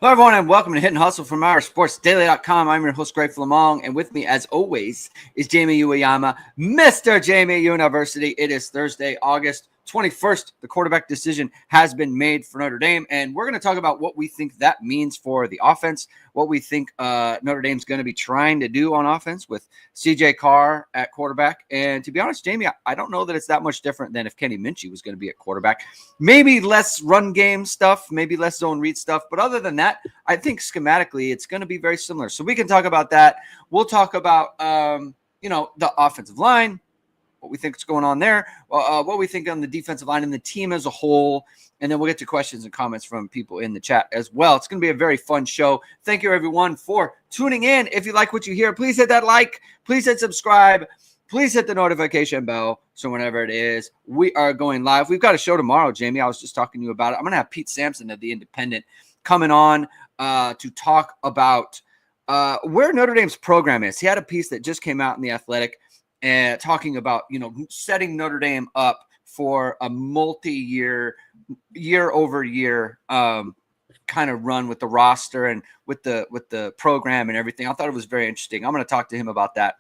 Hello, everyone, and welcome to Hit and Hustle from OurSportsDaily.com. I'm your host, Greg Flamong, and with me, as always, is Jamie Uwayama, Mr. Jamie University. It is Thursday, August 21st. The quarterback decision has been made for Notre Dame, and we're going to talk about what we think that means for the offense, what we think Notre Dame's going to be trying to do on offense with CJ Carr at quarterback. And to be honest, Jamie, I don't know that it's that much different than if Kenny Minchie was going to be at quarterback. Maybe less run game stuff, maybe less zone read stuff, but other than that, I think schematically it's going to be very similar. So we can talk about that. We'll talk about, the offensive line, what we think is going on there, what we think on the defensive line and the team as a whole. And then we'll get to questions and comments from people in the chat as well. It's going to be a very fun show. Thank you, everyone, for tuning in. If you like what you hear, please hit that like. Please hit subscribe. Please hit the notification bell so whenever it is, we are going live. We've got a show tomorrow, Jamie. I was just talking to you about it. I'm going to have Pete Sampson of The Independent coming on to talk about where Notre Dame's program is. He had a piece that just came out in The Athletic and talking about, setting Notre Dame up for a multi-year, year-over-year kind of run with the roster and with the program and everything. I thought it was very interesting. I'm going to talk to him about that.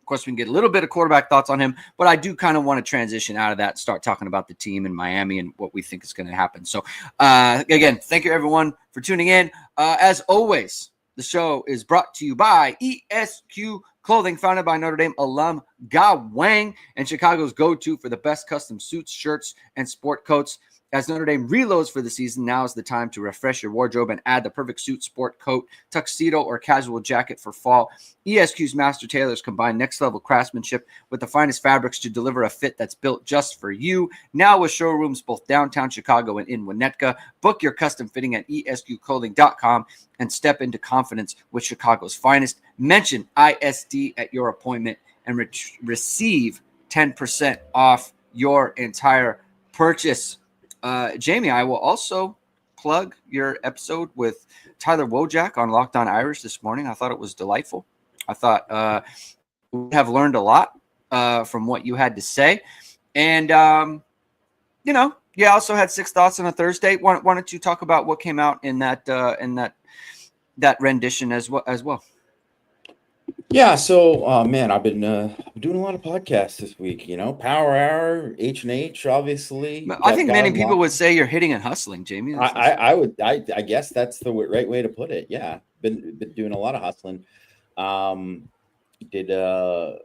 Of course, we can get a little bit of quarterback thoughts on him, but I do kind of want to transition out of that and start talking about the team in Miami and what we think is going to happen. So, again, thank you, everyone, for tuning in. As always, the show is brought to you by ESQ Clothing, founded by Notre Dame alum Ge Wang, and Chicago's go-to for the best custom suits, shirts, and sport coats. As Notre Dame reloads for the season, now is the time to refresh your wardrobe and add the perfect suit, sport coat, tuxedo, or casual jacket for fall. ESQ's master tailors combine next-level craftsmanship with the finest fabrics to deliver a fit that's built just for you. Now with showrooms both downtown Chicago and in Winnetka, book your custom fitting at esqclothing.com and step into confidence with Chicago's finest. Mention ISD at your appointment and receive 10% off your entire purchase. Jamie, I will also plug your episode with Tyler Wojak on Locked On Irish this morning. I thought it was delightful. I thought we have learned a lot from what you had to say. And, you also had 6 thoughts on a Thursday. Why don't you talk about what came out in that rendition as well? Yeah, so I've been doing a lot of podcasts this week. Power Hour, H&H, obviously. I think many people would say you're hitting and hustling, Jamie. I guess that's the right way to put it. Yeah, been doing a lot of hustling. Did the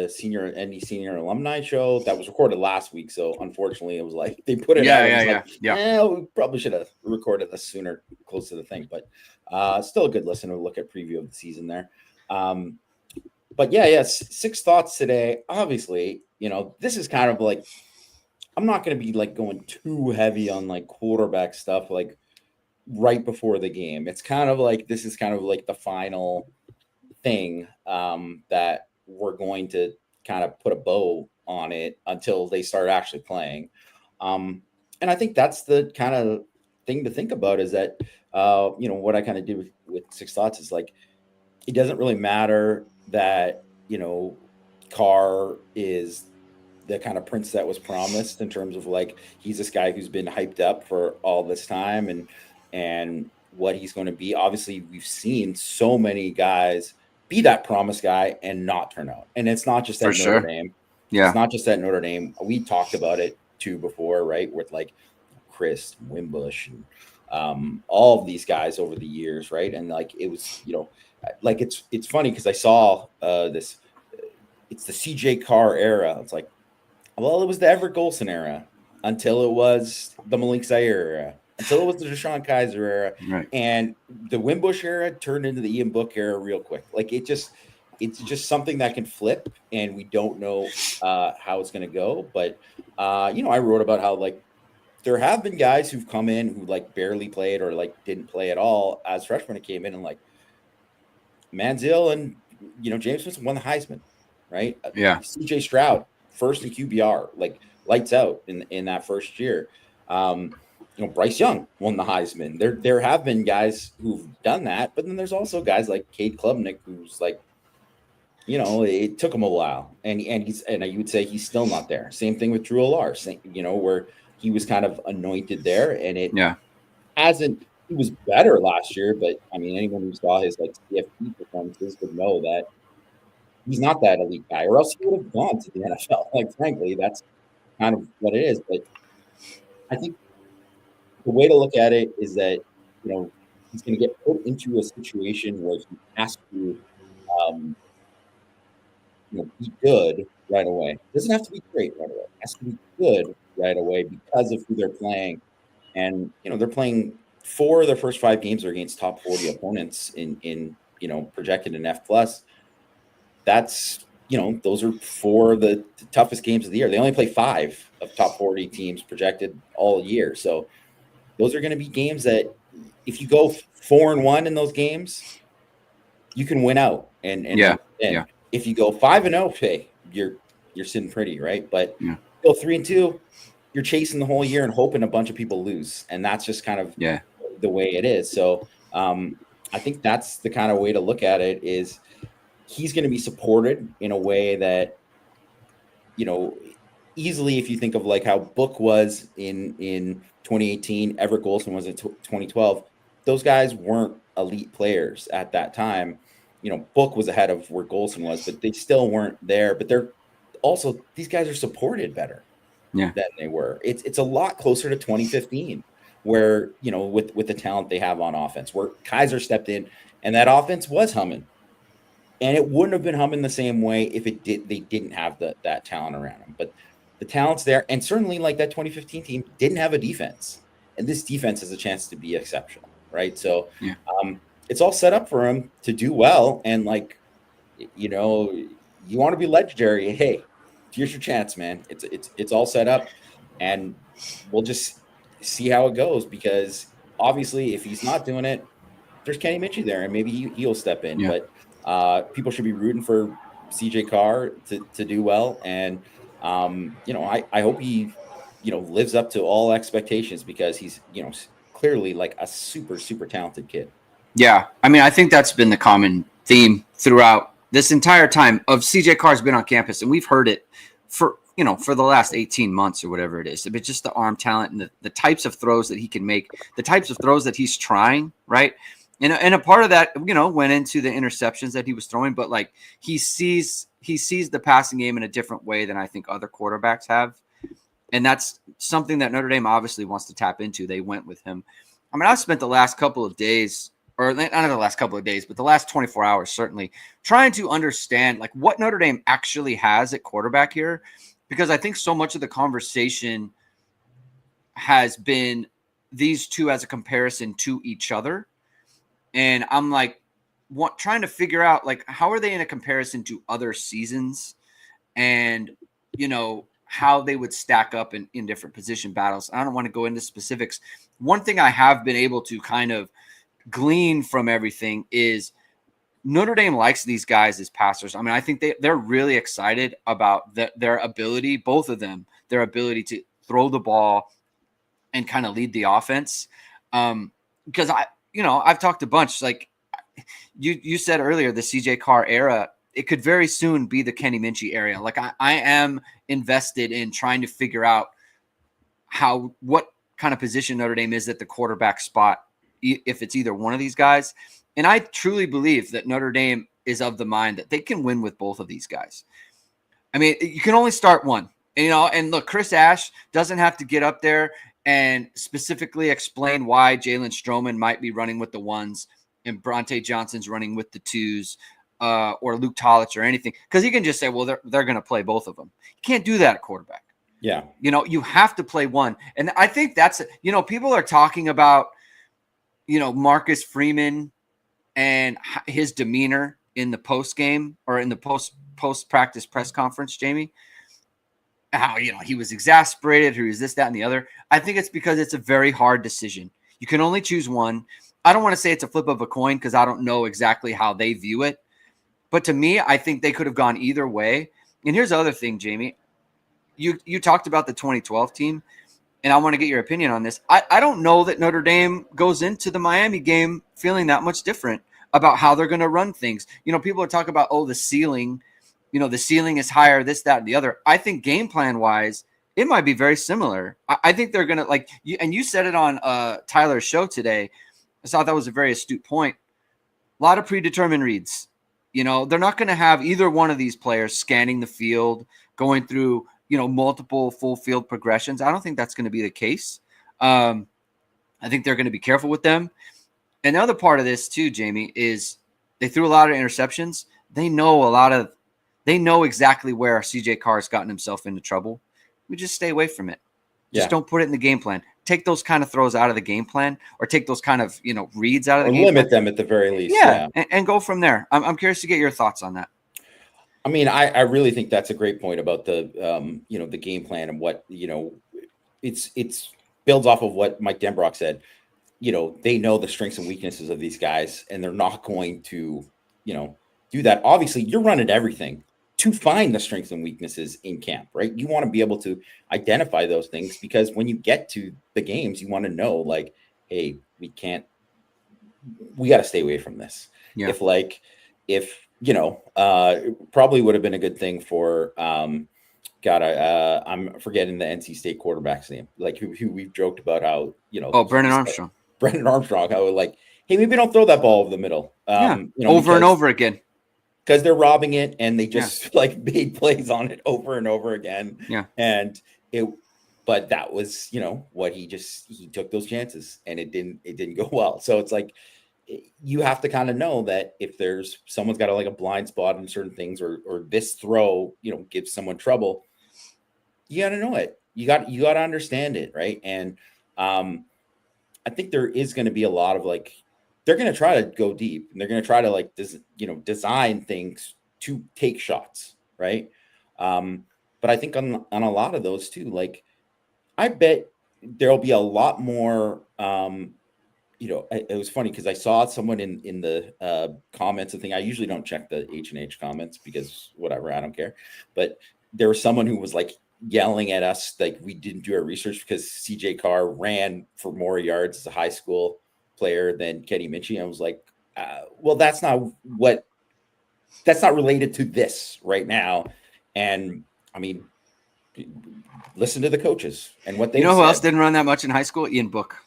senior alumni show that was recorded last week, so unfortunately it was like they put it out. We probably should have recorded this sooner, close to the thing, but still a good listen to look at preview of the season there. But 6 thoughts today. Obviously, this is kind of like, I'm not going to be like going too heavy on like quarterback stuff, like right before the game. It's kind of like, this is kind of like the final thing that we're going to kind of put a bow on it until they start actually playing. And I think that's the kind of thing to think about is that, what I kind of did with 6 thoughts is like, it doesn't really matter that, Carr is the kind of prince that was promised in terms of like, he's this guy who's been hyped up for all this time and what he's going to be. Obviously, we've seen so many guys be that promised guy and not turn out. And it's not just at Notre Dame. Yeah. It's not just at Notre Dame. We talked about it too before, right? With like Chris Wimbush and all of these guys over the years, right? And like, it was, like it's funny because I saw this. It's the CJ Carr era. It's like, well, it was the Everett Golson era until it was the Malik Zaire era, until it was the Deshaun Kaiser era, right. And the Wimbush era turned into the Ian Book era real quick. Like it's just something that can flip, and we don't know how it's going to go. But I wrote about how like there have been guys who've come in who like barely played or like didn't play at all as freshmen. It came in and like. Manziel and James Winston won the Heisman, right? Yeah. CJ Stroud first in QBR, like lights out in that first year. Bryce Young won the Heisman. There have been guys who've done that, but then there's also guys like Cade Klubnik who's like, it took him a while, and you would say he's still not there. Same thing with Drew Allar, where he was kind of anointed there, and it hasn't he was better last year, but I mean, anyone who saw his like CFP performances would know that he's not that elite guy, or else he would have gone to the NFL. Like, frankly, that's kind of what it is. But I think the way to look at it is that, he's going to get put into a situation where he has to, um, be good right away. It doesn't have to be great right away. It has to be good right away because of who they're playing. And, they're playing 4 of their first 5 games are against top 40 opponents in projected in F plus. That's, those are 4 of the toughest games of the year. They only play 5 of top 40 teams projected all year. So those are going to be games that if you go 4-1 in those games, you can win out. And if you go 5-0, hey, you're sitting pretty, right? But go 3-2, you're chasing the whole year and hoping a bunch of people lose. And that's just kind of the way it is. So I think that's the kind of way to look at it is he's going to be supported in a way that, easily if you think of like how Book was in 2018, Everett Golson was in 2012, those guys weren't elite players at that time. Book was ahead of where Golson was, but they still weren't there. But they're also, these guys are supported better than they were. It's a lot closer to 2015 where, with the talent they have on offense, where Kaiser stepped in and that offense was humming. And it wouldn't have been humming the same way if they didn't have that talent around them. But the talent's there. And certainly like that 2015 team didn't have a defense. And this defense has a chance to be exceptional, right? So it's all set up for him to do well. And like, you want to be legendary. Hey, here's your chance, man. It's all set up. And we'll just see how it goes, because obviously if he's not doing it, there's Kenny Minchie there, and maybe he'll step in. But people should be rooting for CJ Carr to do well. And, I hope he, lives up to all expectations, because he's, clearly like a super, super talented kid. Yeah. I mean, I think that's been the common theme throughout this entire time of CJ Carr's been on campus, and we've heard it for the last 18 months or whatever it is. But just the arm talent and the types of throws that he can make, the types of throws that he's trying, right? And a part of that, went into the interceptions that he was throwing, but like he sees the passing game in a different way than I think other quarterbacks have. And that's something that Notre Dame obviously wants to tap into. They went with him. I mean, I've spent the last couple of days, or not the last couple of days, but the last 24 hours, certainly trying to understand like what Notre Dame actually has at quarterback here, because I think so much of the conversation has been these two as a comparison to each other. And I'm like, trying to figure out like how are they in a comparison to other seasons, and how they would stack up in different position battles. I don't want to go into specifics. One thing I have been able to kind of glean from everything is Notre Dame likes these guys as passers. I mean, I think they're really excited about their ability, both of them, their ability to throw the ball and kind of lead the offense. Because I've talked a bunch, like you said earlier, the CJ Carr era, it could very soon be the Kenny Minchie area. Like I am invested in trying to figure out what kind of position Notre Dame is at the quarterback spot, if it's either one of these guys. And I truly believe that Notre Dame is of the mind that they can win with both of these guys. I mean, you can only start one, and look, Chris Ash doesn't have to get up there and specifically explain why Jalen Stroman might be running with the ones and Bronte Johnson's running with the twos, or Luke Tolich or anything, because he can just say, well, they're going to play both of them. You can't do that at quarterback. Yeah. You have to play one. And I think that's, people are talking about, Marcus Freeman and his demeanor in the post game or in the post practice press conference, Jamie, how, he was exasperated, or is this, that, and the other. I think it's because it's a very hard decision. You can only choose one. I don't want to say it's a flip of a coin, because I don't know exactly how they view it. But to me, I think they could have gone either way. And here's the other thing, Jamie. You talked about the 2012 team, and I want to get your opinion on this. I don't know that Notre Dame goes into the Miami game feeling that much different about how they're going to run things. People are talking about, the ceiling. The ceiling is higher, this, that, and the other. I think game plan-wise, it might be very similar. I think they're going to, like, you said it on Tyler's show today, I thought that was a very astute point. A lot of predetermined reads. You know, they're not going to have either one of these players scanning the field, going through, multiple full field progressions. I don't think that's going to be the case. I think they're going to be careful with them. And the other part of this too, Jamie, is they threw a lot of interceptions. They know exactly where CJ Carr has gotten himself into trouble. We just stay away from it. Just don't put it in the game plan. Take those kind of throws out of the game plan, or take those kind of, reads out of the game plan. Or limit them at the very least. Yeah. And go from there. I'm curious to get your thoughts on that. I mean, I really think that's a great point about the, the game plan and what, it's builds off of what Mike Denbrock said. They know the strengths and weaknesses of these guys, and they're not going to, do that. Obviously, you're running everything to find the strengths and weaknesses in camp, right? You want to be able to identify those things, because when you get to the games, you want to know, like, hey, we got to stay away from this. Yeah. Probably would have been a good thing for, I'm forgetting the NC State quarterback's name, like who we've joked about how, Brennan Armstrong. Brennan Armstrong, I would like, hey, maybe don't throw that ball over the middle. Over and over again. Because they're robbing it, and they just made plays on it over and over again. Yeah. But that was, what he took those chances, and it didn't go well. So it's like, you have to kind of know that if someone's got a blind spot in certain things, or this throw, gives someone trouble, you got to know it. You got to understand it. Right. And, I think there is going to be a lot of they're going to try to go deep, and they're going to try to design things to take shots. Right. But I think on a lot of those too, I bet there'll be a lot more, it was funny because I saw someone in the comments and thing. I usually don't check the H&H comments because whatever, I don't care. But there was someone who was yelling at us we didn't do our research because CJ Carr ran for more yards as a high school player than Kenny Minchie. I was like, well, that's not related to this right now. And I mean, listen to the coaches and what they. You know who else didn't run that much in high school? Ian Book.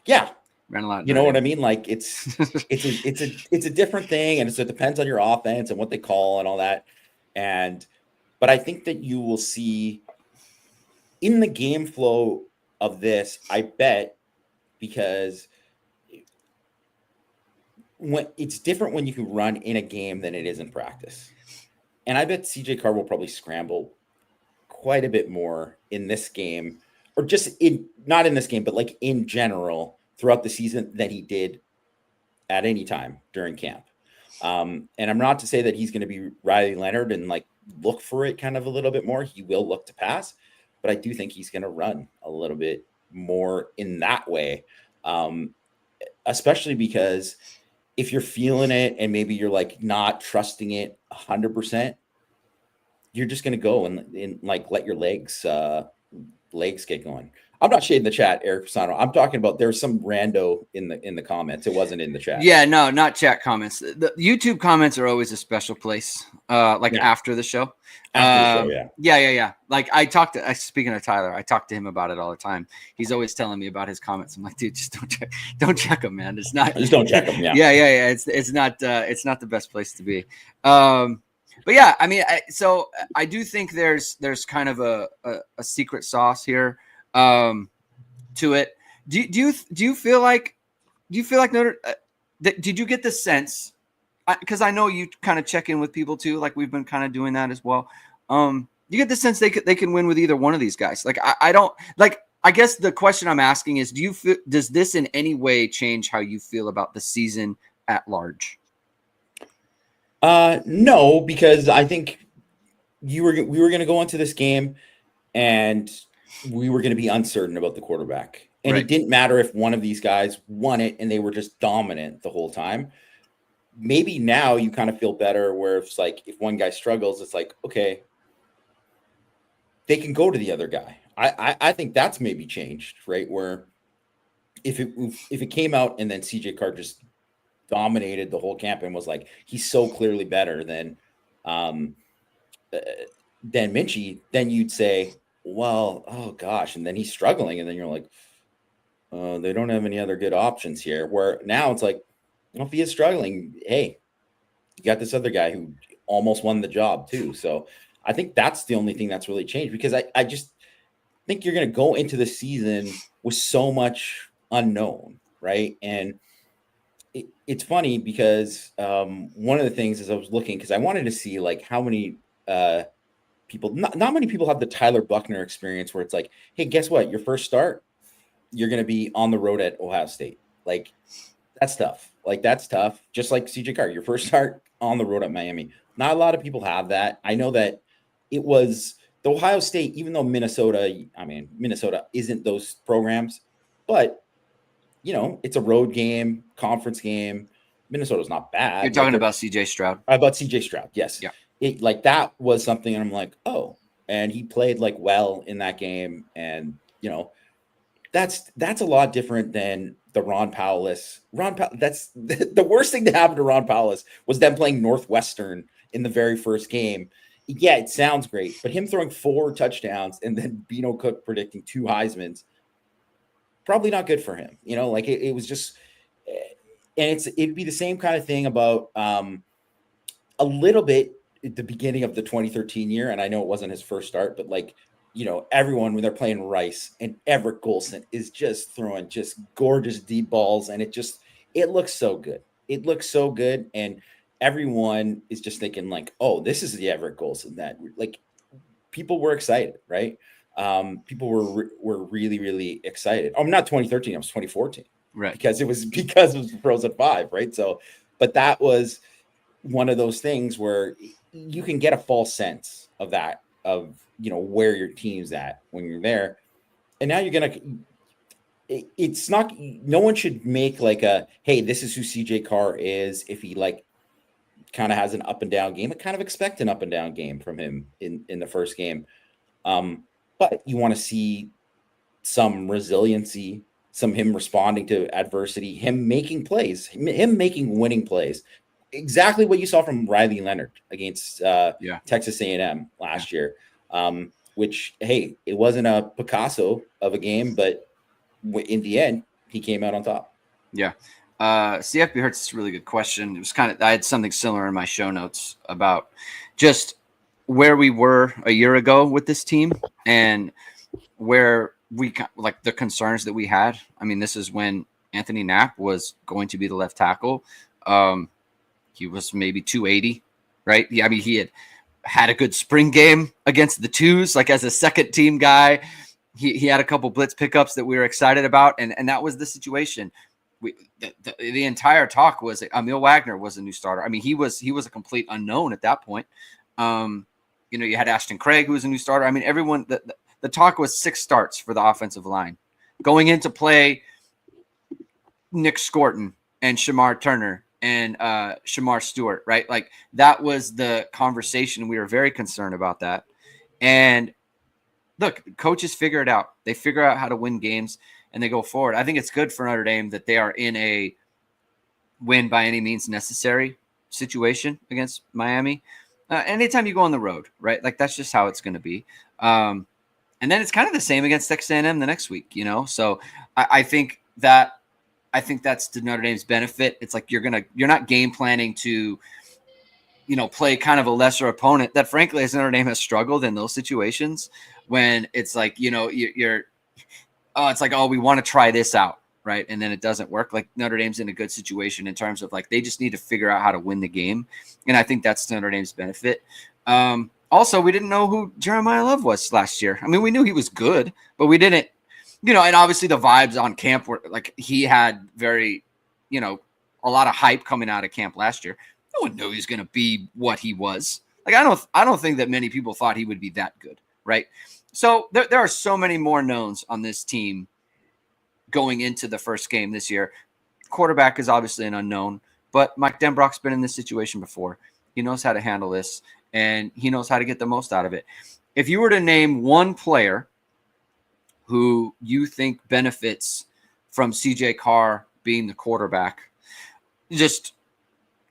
Yeah. Ran a lot. You know what I mean? It's a different thing, and it depends on your offense and what they call and all that. But I think that you will see in the game flow of this, I bet, because when it's different when you can run in a game than it is in practice. And I bet CJ Carr will probably scramble quite a bit more in this game, or just not in this game, but in general throughout the season than he did at any time during camp. And I'm not to say that he's going to be Riley Leonard and look for it kind of a little bit more. He will look to pass, but I do think he's going to run a little bit more in that way. Especially because if you're feeling it and maybe you're not trusting it 100%, you're just going to go and let your legs get going. I'm not shading the chat, Eric Pisano. I'm talking about there's some rando in the comments. It wasn't in the chat. Yeah, no, not chat comments. The YouTube comments are always a special place. After the show. After the show, yeah. Yeah. Speaking of Tyler, I talk to him about it all the time. He's always telling me about his comments. I'm like, dude, just don't check them, man. It's not. Just don't check them. Yeah. Yeah. It's not the best place to be. But yeah, I mean, I do think there's kind of a secret sauce here to it. Do you feel like Notre? Did you get the sense? Because I know you kind of check in with people too. We've been kind of doing that as well. You get the sense they can win with either one of these guys. I don't like. I guess the question I'm asking is, does this in any way change how you feel about the season at large? No, because I think we were going to go into this game and we were going to be uncertain about the quarterback. And Right. It didn't matter if one of these guys won it and they were just dominant the whole time. Maybe now you kind of feel better where it's if one guy struggles, it's okay, they can go to the other guy. I think that's maybe changed, right? Where if it came out and then CJ Carr just dominated the whole camp and was he's so clearly better than Minchie, then you'd say, well, oh gosh, and then he's struggling, and then you're They don't have any other good options here. Where now it's like, if he is struggling, hey, you got this other guy who almost won the job too. So I think that's the only thing that's really changed, because I just think you're going to go into the season with so much unknown, right? And it's funny because one of the things is I was looking, because I wanted to see like how many people, not many people have the Tyler Buckner experience where it's like, hey, guess what? Your first start, you're going to be on the road at Ohio State. Like, that's tough. Like, that's tough. Just like CJ Carr, your first start on the road at Miami. Not a lot of people have that. I know that it was the Ohio State, even though Minnesota isn't those programs, but it's a road game, conference game. Minnesota's not bad. You're talking about CJ Stroud. About CJ Stroud, yes. Yeah. It, like, that was something, and I'm like, oh, and he played like well in that game, and that's a lot different than the Ron Powell-less. That's the worst thing to happen to Ron Powell was them playing Northwestern in the very first game. Yeah, it sounds great, but him throwing 4 touchdowns and then Bino Cook predicting 2 Heismans, probably not good for him. Like it was just, and it'd be the same kind of thing about a little bit at the beginning of the 2013 year. And I know it wasn't his first start, but like, everyone, when they're playing Rice, and Everett Golson is just throwing just gorgeous deep balls. And it looks so good. It looks so good. And everyone is just thinking like, oh, this is the Everett Golson that, like, people were excited, right? People were really, really excited. Oh, not 2013, it was 2014. Right. Because it was Frozen 5, right? So, but that was one of those things where you can get a false sense of that, of where your team's at when you're there. And now it's not, no one should make like a, hey, this is who CJ Carr is. If he like kind of has an up and down game, I kind of expect an up and down game from him in the first game. But you want to see some resiliency, him responding to adversity, him making plays, him making winning plays. Exactly what you saw from Riley Leonard against Texas A&M last year. Which, hey, it wasn't a Picasso of a game, but in the end, he came out on top. Yeah. CFB Hurts is a really good question. It was I had something similar in my show notes about just where we were a year ago with this team and where we, like, the concerns that we had. I mean, this is when Anthony Knapp was going to be the left tackle. He was maybe 280, right? I mean, he had a good spring game against the twos, like as a second team guy. He had a couple blitz pickups that we were excited about. And that was the situation. The entire talk was Emil Wagner was a new starter. I mean, he was a complete unknown at that point. You had Ashton Craig, who was a new starter. I mean, everyone, the talk was 6 starts for the offensive line. Going into play, Nick Scorton and Shamar Turner and Shamar Stewart, right? Like, that was the conversation. We were very concerned about that. And look, coaches figure it out. They figure out how to win games and they go forward. I think it's good for Notre Dame that they are in a win by any means necessary situation against Miami. Anytime you go on the road, right? Like, that's just how it's going to be. And then it's kind of the same against Texas A&M the next week, So I think that's to Notre Dame's benefit. It's like you're not game planning to, play kind of a lesser opponent that, frankly, as Notre Dame has struggled in those situations when it's like, it's like, oh, we want to try this out, right? And then it doesn't work. Like, Notre Dame's in a good situation in terms of, like, they just need to figure out how to win the game. And I think that's to Notre Dame's benefit. Also, we didn't know who Jeremiah Love was last year. I mean, we knew he was good, but we didn't, and obviously the vibes on camp were like, he had very, a lot of hype coming out of camp last year. No one knew he was going to be what he was. Like, I don't think that many people thought he would be that good, right? So there are so many more knowns on this team going into the first game this year. Quarterback is obviously an unknown, but Mike Denbrock's been in this situation before. He knows how to handle this, and he knows how to get the most out of it. If you were to name one player who you think benefits from CJ Carr being the quarterback, just,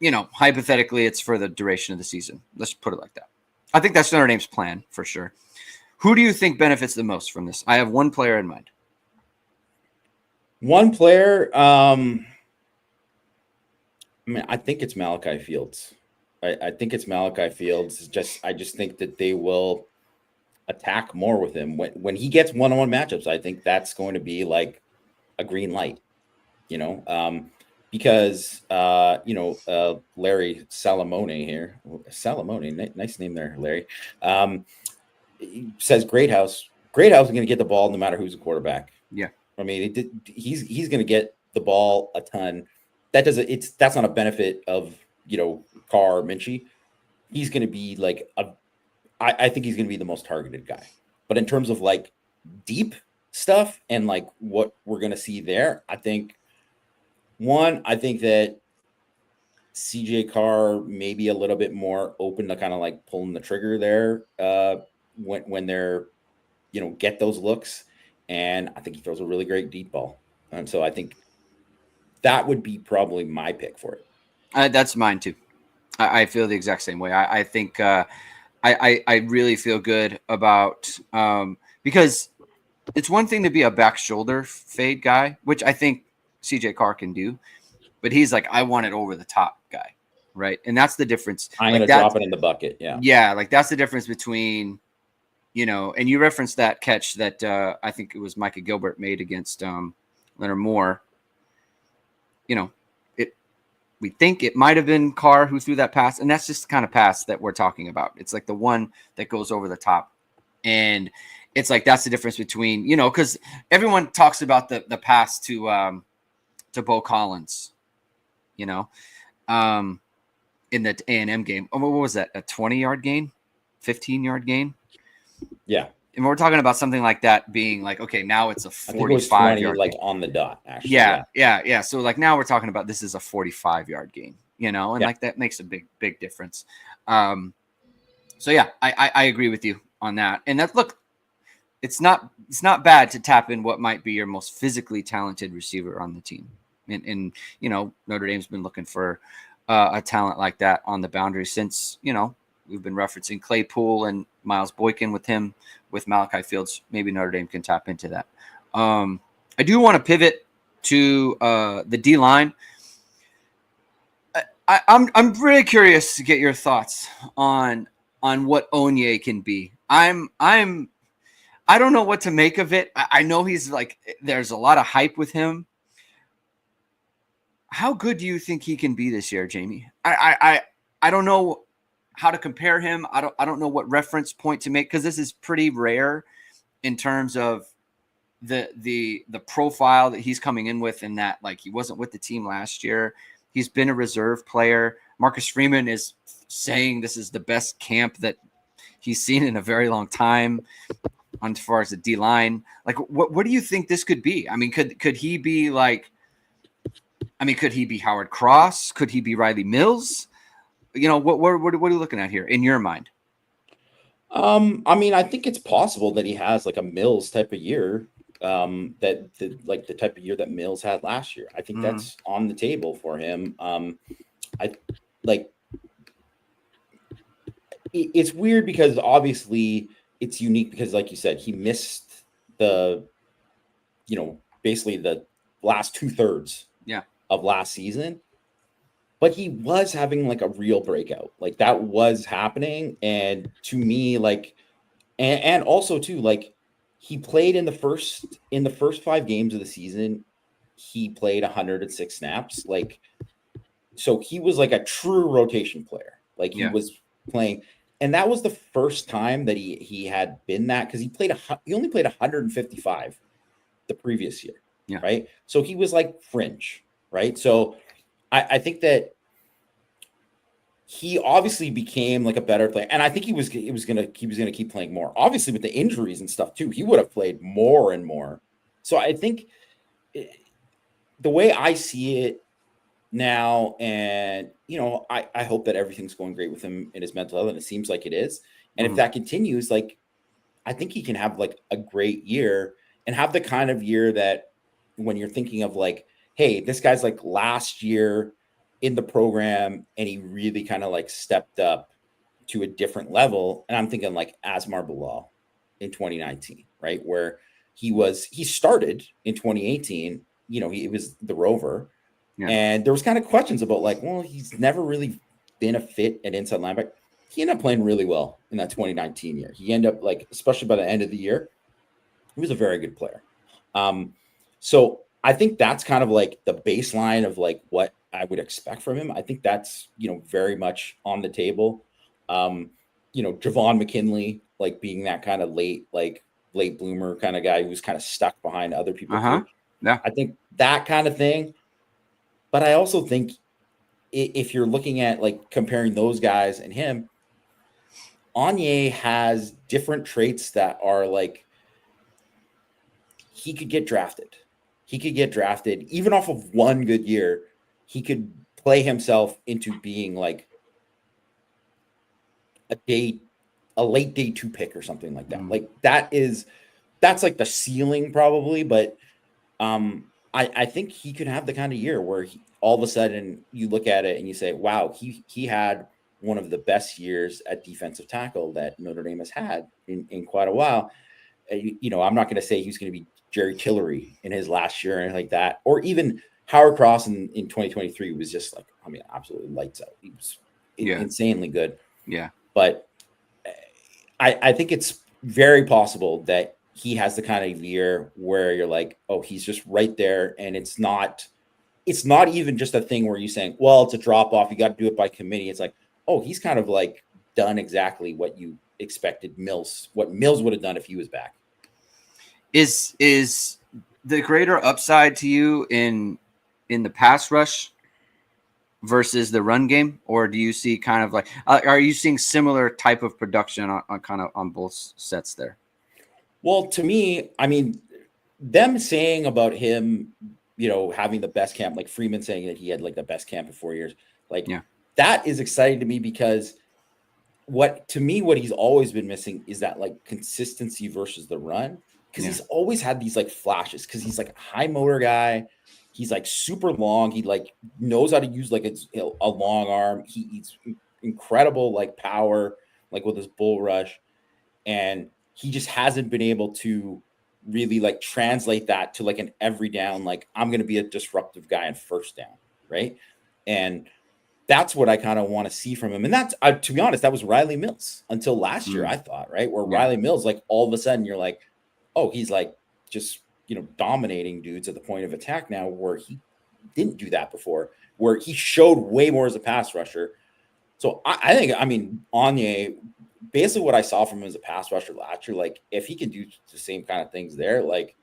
hypothetically, it's for the duration of the season. Let's put it like that. I think that's Notre Dame's plan for sure. Who do you think benefits the most from this? I have one player in mind. One player, I mean, I think it's Malachi Fields. I think it's Malachi Fields. I just think that they will attack more with him when he gets one-on-one matchups. I think that's going to be like a green light, you know, because Larry Salamone here, Salamone, nice name there, Larry. He says Greathouse is going to get the ball no matter who's the quarterback. Yeah, I mean, he's going to get the ball a ton. That's not a benefit of Carr or Minchie. He's going to be like I think he's going to be the most targeted guy. But in terms of like deep stuff and like what we're going to see there, I think that CJ Carr may be a little bit more open to kind of like pulling the trigger there when they're get those looks, and I think he throws a really great deep ball, and so I think that would be probably my pick for it. That's mine too. I feel the exact same way. I think I really feel good about because it's one thing to be a back shoulder fade guy, which I think CJ Carr can do, but he's like, I want it over the top guy, right? And that's the difference. I'm like gonna drop it in the bucket. Yeah, like that's the difference between and you referenced that catch that I think it was Micah Gilbert made against Leonard Moore. We think it might have been Carr who threw that pass, and that's just the kind of pass that we're talking about. It's like the one that goes over the top, and it's like that's the difference between because everyone talks about the pass to Bo Collins, in the A&M game. Oh, what was that? A 20-yard gain, 15-yard gain? Yeah. And we're talking about something like that being like, okay, now it's a 45-yard like on the dot, actually. Yeah. So like now we're talking about this is a 45-yard gain, and like that makes a big difference. So yeah, I agree with you on that. And it's not bad to tap in what might be your most physically talented receiver on the team. And Notre Dame's been looking for a talent like that on the boundary since, we've been referencing Claypool and Miles Boykin with Malachi Fields. Maybe Notre Dame can tap into that. I do want to pivot to the D-line. I'm really curious to get your thoughts on what Onye can be. I don't know what to make of it. I know he's like, there's a lot of hype with him. How good do you think he can be this year, Jamie? I don't know how to compare him. I don't know what reference point to make, because this is pretty rare in terms of the profile that he's coming in with, in that like he wasn't with the team last year. He's been a reserve player. Marcus Freeman is saying this is the best camp that he's seen in a very long time as far as the D line. Like, what do you think this could be? I mean, could he be like? I mean, could he be Howard Cross? Could he be Riley Mills? What are you looking at here in your mind? I mean, I think it's possible that he has like a Mills type of year, like the type of year that Mills had last year. I think that's on the table for him. It's weird because obviously it's unique because, like you said, he missed basically the last 2/3 of last season. But he was having like a real breakout. Like that was happening. And to me, like, and also too, like he played in the first 5 games of the season, he played 106 snaps. Like, so he was like a true rotation player. Like he was playing. And that was the first time that he had been that, because he only played 155 the previous year. Yeah. Right. So he was like fringe. Right. So I think that he obviously became like a better player, and I think he was gonna keep playing more. Obviously, with the injuries and stuff too, he would have played more and more. So I think the way I see it now, and I hope that everything's going great with him in his mental health, and it seems like it is. And if that continues, like I think he can have like a great year, and have the kind of year that when you're thinking of like, hey, this guy's like last year in the program, and he really kind of like stepped up to a different level. And I'm thinking like Asmar Bilal in 2019, right? Where he started in 2018, he was the rover. Yeah. And there was kind of questions about like, well, he's never really been a fit at inside linebacker. He ended up playing really well in that 2019 year. He ended up like, especially by the end of the year, he was a very good player. So I think that's kind of like the baseline of like what I would expect from him. I think that's, very much on the table. Javon McKinley, like being that kind of late bloomer kind of guy who's kind of stuck behind other people too. Yeah. I think that kind of thing. But I also think if you're looking at like comparing those guys and him, Anye has different traits that are like, he could get drafted. He could get drafted even off of one good year. He could play himself into being like a late day 2 pick or something like that. Like that's like the ceiling probably. But I think he could have the kind of year where all of a sudden you look at it and you say, wow, he had one of the best years at defensive tackle that Notre Dame has had in quite a while. I'm not going to say he's going to be Jerry Tillery in his last year or anything like that, or even Howard Cross in 2023 was just like, absolutely lights out. He was insanely good. Yeah. But I think it's very possible that he has the kind of year where you're like, oh, he's just right there. And it's not even just a thing where you're saying, well, it's a drop off. You got to do it by committee. It's like, oh, he's kind of like done exactly what you expected what Mills would have done if he was back. Is the greater upside to you in the pass rush versus the run game, or do you see kind of like are you seeing similar type of production on kind of on both sets there? Well, to me, them saying about him, having the best camp, like Freeman saying that he had like the best camp in 4 years, like that is exciting to me because what he's always been missing is that like consistency versus the run. Because he's always had these like flashes because he's like a high motor guy. He's like super long. He like knows how to use like a long arm. He's incredible like power, like with his bull rush. And he just hasn't been able to really like translate that to like an every down, like I'm going to be a disruptive guy in first down. Right. And that's what I kind of want to see from him. And that's, to be honest, that was Riley Mills until last year, I thought, right. Where Riley Mills, like all of a sudden you're like, oh, he's like just, dominating dudes at the point of attack now, where he didn't do that before, where he showed way more as a pass rusher. So I think, Anye, basically what I saw from him as a pass rusher last year, like if he can do the same kind of things there, like,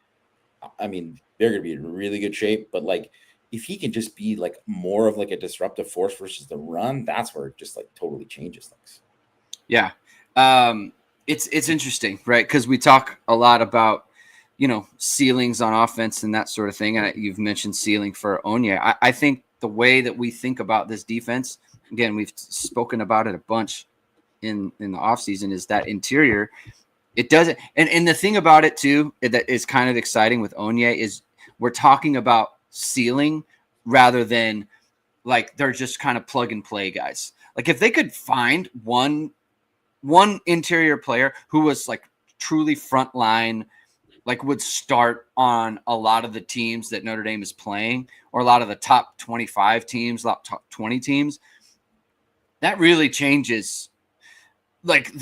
they're going to be in really good shape. But like, if he can just be like more of like a disruptive force versus the run, that's where it just like totally changes things. Yeah. It's interesting, right? Because we talk a lot about, ceilings on offense and that sort of thing. And you've mentioned ceiling for Onyé. I think the way that we think about this defense, again, we've spoken about it a bunch in the offseason, is that interior. It doesn't. And the thing about it, too, that is kind of exciting with Onyé is we're talking about ceiling rather than like they're just kind of plug and play guys. Like if they could find one interior player who was like truly front line, like would start on a lot of the teams that Notre Dame is playing, or a lot of the top 25 teams, top 20 teams, that really changes like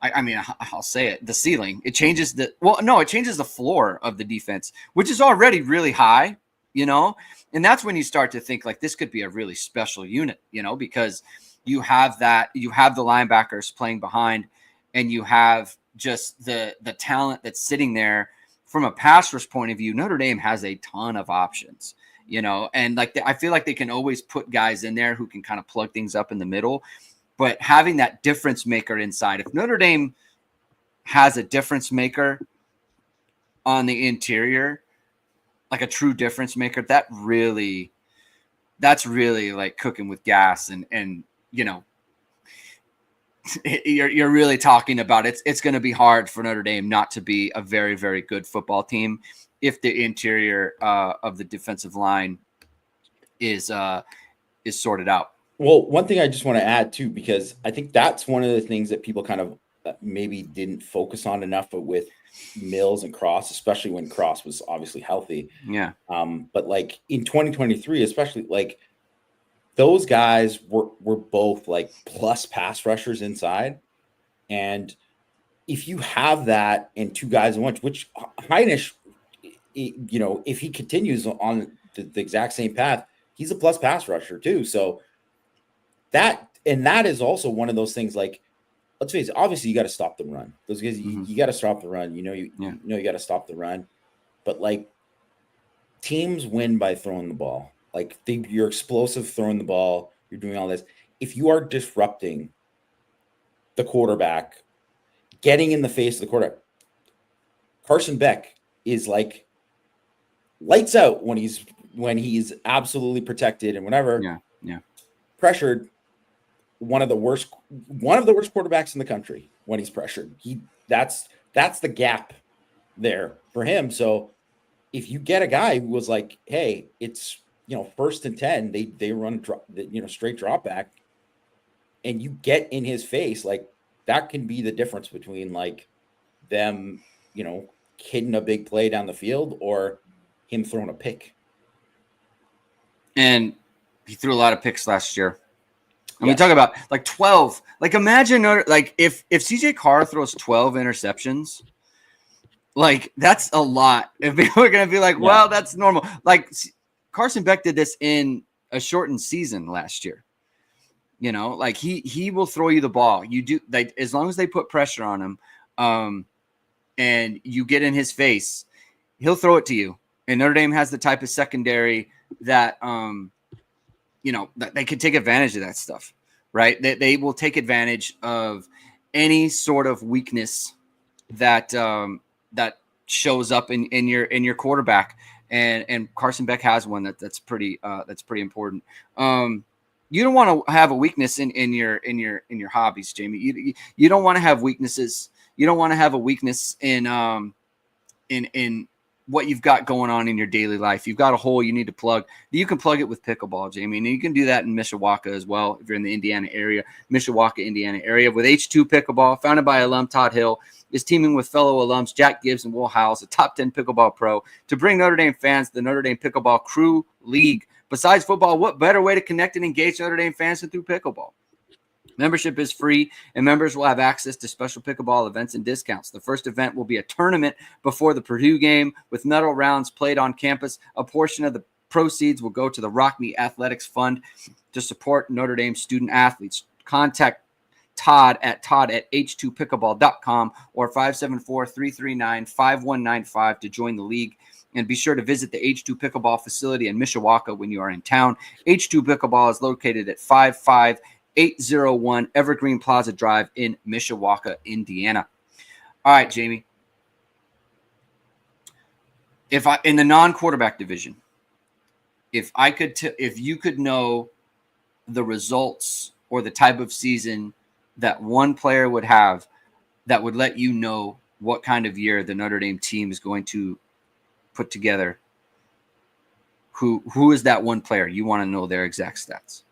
I'll say it, the ceiling. It changes it changes the floor of the defense, which is already really high, and that's when you start to think like this could be a really special unit, because you have the linebackers playing behind, and you have just the talent that's sitting there. From a pass rush point of view, Notre Dame has a ton of options, and like I feel like they can always put guys in there who can kind of plug things up in the middle. But having that difference maker inside, if Notre Dame has a difference maker on the interior, like a true difference maker, that's really like cooking with gas, and you're really talking about it's going to be hard for Notre Dame not to be a very, very good football team if the interior of the defensive line is sorted out. Well, one thing I just want to add too, because I think that's one of the things that people kind of maybe didn't focus on enough with Mills and Cross, especially when Cross was obviously healthy. Yeah. But like in 2023, especially like those guys were both like plus pass rushers inside. And if you have that and two guys in one, which Heinisch, you know, if he continues on the exact same path, he's a plus pass rusher too. So that is also one of those things like, let's face it, obviously you got to stop the run. Those guys, you got to stop the run. You know, you got to stop the run. But like teams win by throwing the ball. Like you're explosive throwing the ball. You're doing all this. If you are disrupting the quarterback, getting in the face of the quarterback, Carson Beck is like lights out when he's absolutely protected and whatever. Yeah. Pressured, one of the worst quarterbacks in the country when he's pressured. That's the gap there for him. So if you get a guy who was like, hey, it's, you know, 1st and 10, they run straight drop back, and you get in his face, like that can be the difference between like them, you know, hitting a big play down the field or him throwing a pick. And he threw a lot of picks last year. And we talk about like 12. Like imagine like if CJ Carr throws 12 interceptions, like that's a lot. If people are gonna be like, well, that's normal. Like Carson Beck did this in a shortened season last year. You know, like he will throw you the ball. You do, like, as long as they put pressure on him, and you get in his face, he'll throw it to you. And Notre Dame has the type of secondary that you know, that they could take advantage of that stuff, right? They will take advantage of any sort of weakness that that shows up in your quarterback, and Carson Beck has one that's pretty important. You don't want to have a weakness in your hobbies, Jamie. You don't want to have weaknesses. You don't want to have a weakness in what you've got going on in your daily life. You've got a hole you need to plug. You can plug it with pickleball, Jamie, and you can do that in Mishawaka as well if you're in the Indiana area, Mishawaka, Indiana area, with H2 Pickleball, founded by alum Todd Hill, is teaming with fellow alums Jack Gibbs and Will Howells, a top 10 pickleball pro, to bring Notre Dame fans to the Notre Dame Pickleball Crew League. Besides football, what better way to connect and engage Notre Dame fans than through pickleball? Membership is free, and members will have access to special pickleball events and discounts. The first event will be a tournament before the Purdue game with medal rounds played on campus. A portion of the proceeds will go to the Rock Me Athletics Fund to support Notre Dame student athletes. Contact Todd at h2pickleball.com or 574-339-5195 to join the league. And be sure to visit the H2 Pickleball facility in Mishawaka when you are in town. H2 Pickleball is located at 55801 Evergreen Plaza Drive in Mishawaka, Indiana. All right, Jamie. In the non-quarterback division, if you could know the results or the type of season that one player would have that would let you know what kind of year the Notre Dame team is going to put together, who is that one player? You want to know their exact stats.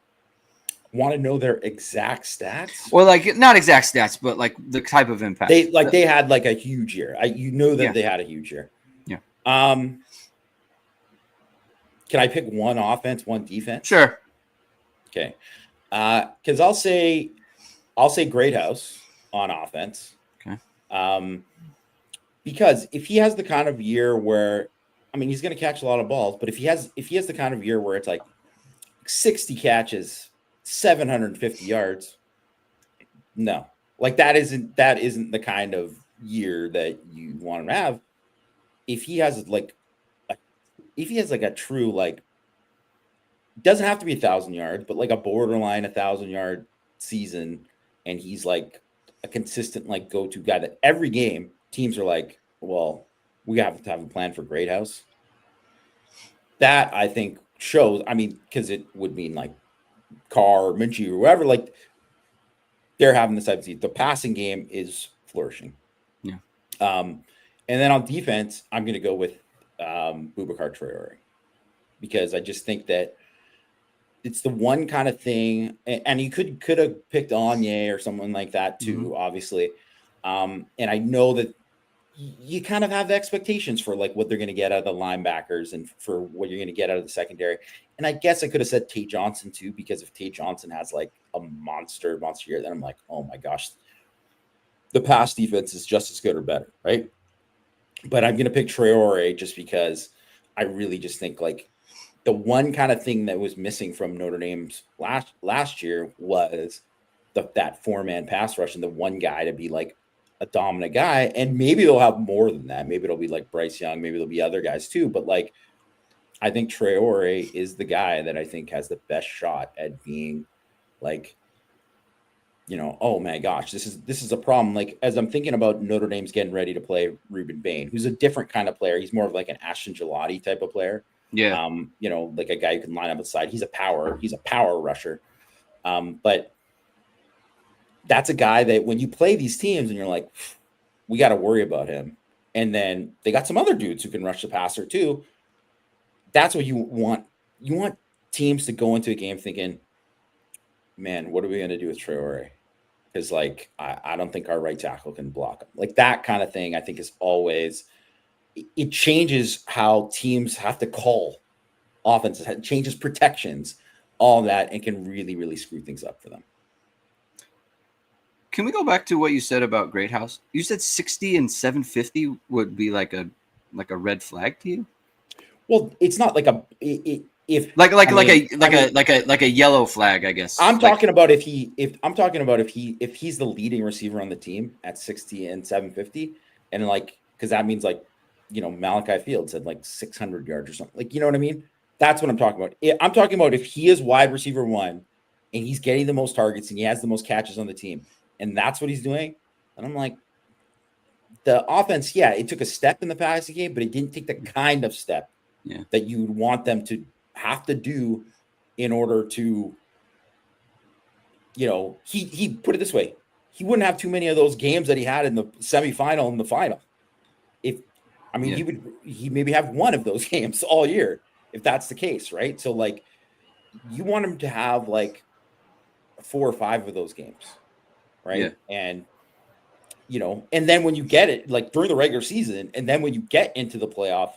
Want to know their exact stats? Or like not exact stats, but like the type of impact. They had like a huge year. They had a huge year. Yeah. Can I pick one offense, one defense? Sure. Okay. Because I'll say Greathouse on offense. Okay. Because if he has the kind of year where, I mean, he's going to catch a lot of balls, but if he has the kind of year where it's like 60 catches, 750 yards, no, like that isn't the kind of year that you want him to have. If he has like a true, like, doesn't have to be 1,000 yards, but like a borderline 1,000-yard season, and he's like a consistent like go-to guy that every game teams are like, well, we have to have a plan for Greathouse. That I think shows. I mean, because it would mean like Carr, Minchie, or whoever, like they're having this type of season. The passing game is flourishing. Yeah. And then on defense, I'm going to go with Boubacar Traore, because I just think that it's the one kind of thing, and you could have picked Anye or someone like that too, obviously. And I know that you kind of have the expectations for like what they're going to get out of the linebackers and for what you're going to get out of the secondary. And I guess I could have said Tate Johnson too, because if Tate Johnson has like a monster year, then I'm like, oh my gosh, the pass defense is just as good or better, right? But I'm going to pick Traore just because I really just think like the one kind of thing that was missing from Notre Dame's last year was that 4-man pass rush and the one guy to be like a dominant guy. And maybe they'll have more than that. Maybe it'll be like Bryce Young. Maybe there'll be other guys too. But like, I think Traore is the guy that I think has the best shot at being like, oh my gosh, this is a problem. Like, as I'm thinking about Notre Dame's getting ready to play Ruben Bain, who's a different kind of player. He's more of like an Ashton Gelati type of player. Yeah. Like a guy who can line up at the side. He's a power rusher. But that's a guy that when you play these teams and you're like, we got to worry about him. And then they got some other dudes who can rush the passer too. That's what you want. You want teams to go into a game thinking, man, what are we going to do with Traore? Because like, I don't think our right tackle can block him. Like that kind of thing, I think is always, it changes how teams have to call offenses, it changes protections, all that, and can really, really screw things up for them. Can we go back to what you said about Greathouse? You said 60 and 750 would be like a red flag to you? Well, it's not like a yellow flag, I guess. I'm talking about if he's the leading receiver on the team at 60 and 750, and like, because that means like, Malachi Fields had like 600 yards or something. Like, you know what I mean? That's what I'm talking about. I'm talking about if he is wide receiver 1 and he's getting the most targets and he has the most catches on the team, and that's what he's doing. And I'm like, the offense, yeah, it took a step in the passing game, but it didn't take the kind of step that you would want them to have to do in order to, he put it this way. He wouldn't have too many of those games that he had in the semifinal and the final. He maybe have one of those games all year if that's the case, right? So like, you want him to have like 4 or 5 of those games, right? Yeah. And and then when you get it, like during the regular season, and then when you get into the playoff,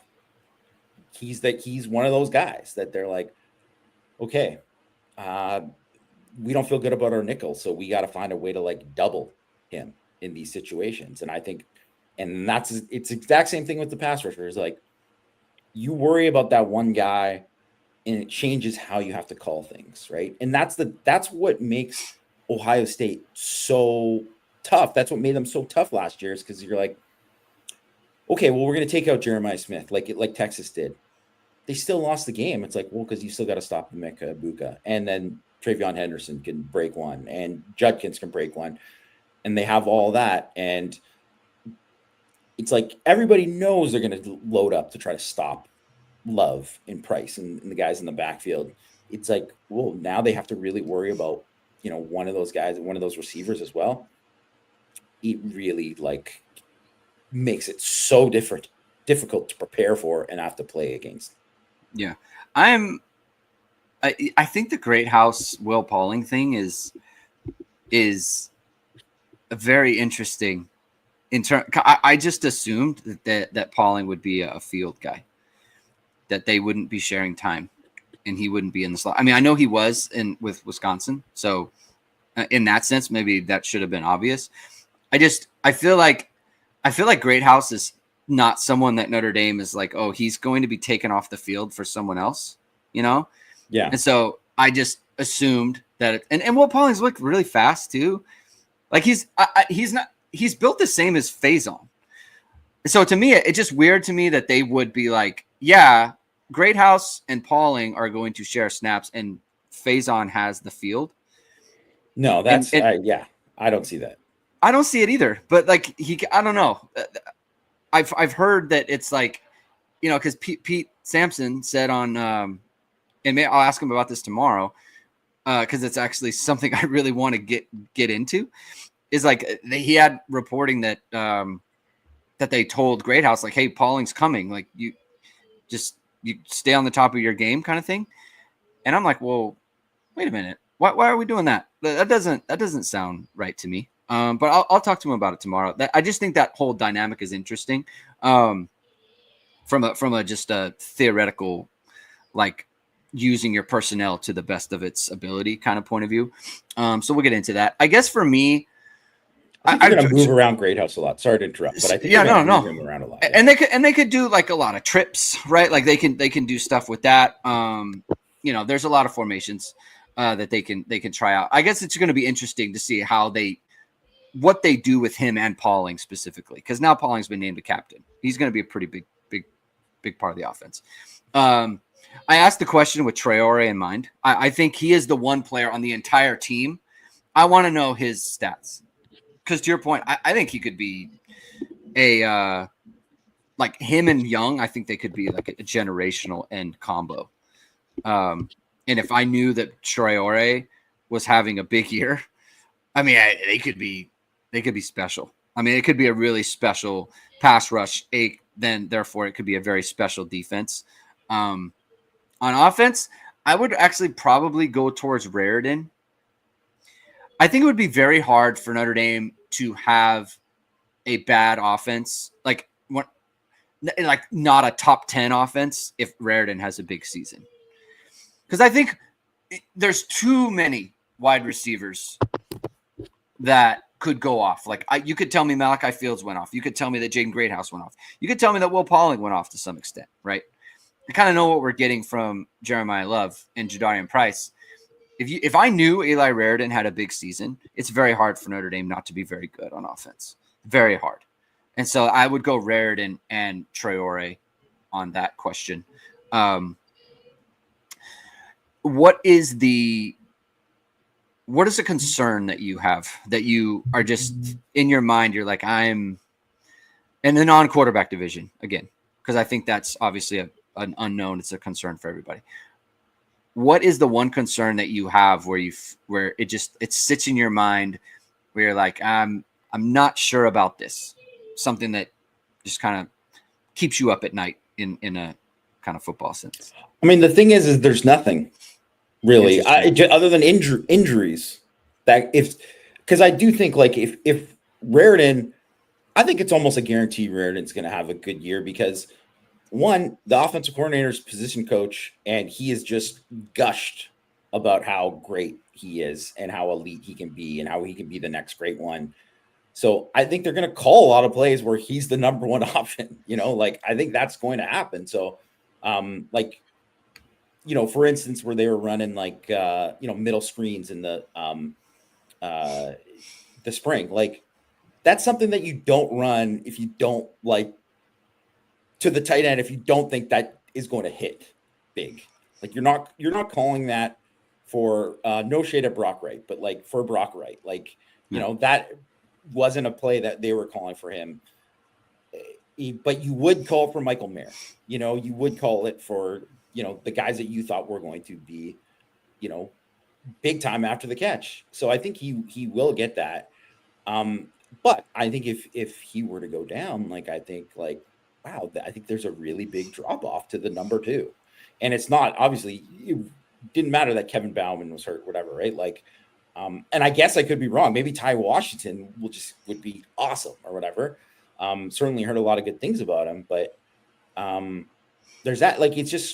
he's one of those guys that they're like, okay, we don't feel good about our nickel, so we got to find a way to like double him in these situations. And I think, and it's exact same thing with the pass rushers. Like, you worry about that one guy, and it changes how you have to call things, right? And that's what makes Ohio State so tough. That's what made them so tough last year, is because you're like, okay, well, we're going to take out Jeremiah Smith like Texas did. They still lost the game. It's like, well, because you still got to stop Emeka Egbuka, and then Travion Henderson can break one, and Judkins can break one, and they have all that. And it's like everybody knows they're going to load up to try to stop Love and Price and the guys in the backfield. It's like, well, now they have to really worry about, one of those guys, one of those receivers as well. It really like makes it so difficult to prepare for and have to play against. Yeah. I think the Greathouse Will Pauling thing is a very interesting I just assumed that Pauling would be a field guy, that they wouldn't be sharing time and he wouldn't be in the slot. I mean, I know he was with Wisconsin, so in that sense, maybe that should have been obvious. I feel like Greathouse is not someone that Notre Dame is like, oh, he's going to be taken off the field for someone else, Yeah. And so I just assumed that, and Will Pauling's looked really fast too. Like he's built the same as Faison. So to me, it's just weird to me that they would be like, yeah, Greathouse and Pauling are going to share snaps and Faison has the field. No, that's, I don't see that. I don't see it either, but like I don't know. I've heard that it's like, because Pete Sampson said on, and I'll ask him about this tomorrow, because it's actually something I really want to get into. Is like he had reporting that that they told Greathouse like, hey, Pauling's coming, like you stay on the top of your game, kind of thing. And I'm like, well, wait a minute, why are we doing that? That doesn't sound right to me. But I'll talk to him about it tomorrow. I just think that whole dynamic is interesting. From a just a theoretical, like using your personnel to the best of its ability kind of point of view. So we'll get into that. I guess for me, I think they're going to move around Greathouse a lot. Sorry to interrupt, but I think they're going to move him around a lot. Yeah. And they could do like a lot of trips, right? Like they can do stuff with that. There's a lot of formations that they can try out. I guess it's going to be interesting to see what they do with him and Pauling specifically, because now Pauling's been named a captain. He's going to be a pretty big part of the offense. I asked the question with Traore in mind. I think he is the one player on the entire team. I want to know his stats. Because to your point, I think he could be like him and Young. I think they could be like a generational end combo. And if I knew that Traore was having a big year, I mean, they could be special. I mean, it could be a really special pass rush. Then therefore, it could be a very special defense. On offense, I would actually probably go towards Raritan. I think it would be very hard for Notre Dame to have a bad offense, like not a top 10 offense if Raritan has a big season. Because I think there's too many wide receivers that could go off. Like you could tell me Malachi Fields went off. You could tell me that Jaden Greathouse went off. You could tell me that Will Pauling went off to some extent, right? I kind of know what we're getting from Jeremiah Love and Jadarian Price. If I knew Eli Raritan had a big season, it's very hard for Notre Dame not to be very good on offense. Very hard. And so I would go Raritan and Traore on that question. What is a concern that you have that you are just in your mind? You're like, I'm in the non-quarterback division again, because I think that's obviously an unknown. It's a concern for everybody. What is the one concern that you have where it sits in your mind where you're like, I'm not sure about this, something that just kind of keeps you up at night in a kind of football sense? I mean, the thing is there's nothing really other than injuries because I do think like if Raritan, I think it's almost a guarantee Raritan's going to have a good year because one, the offensive coordinator's position coach, and he has just gushed about how great he is and how elite he can be and how he can be the next great one. So I think they're going to call a lot of plays where he's the number one option, like I think that's going to happen. So for instance, where they were running like, middle screens in the spring, like that's something that you don't run if you don't like to the tight end, if you don't think that is going to hit big. Like you're not calling that for no shade at Brock Wright, but like for Brock Wright, like, that wasn't a play that they were calling for him. But you would call for Michael Mayer, you would call it for, the guys that you thought were going to be, big time after the catch. So I think he will get that. But I think if he were to go down, like, I think like, wow, I think there's a really big drop off to the number 2. And it's not, obviously it didn't matter that Kevin Bauman was hurt, whatever. Right. Like, and I guess I could be wrong. Maybe Ty Washington would be awesome or whatever. Certainly heard a lot of good things about him, but there's that, like, it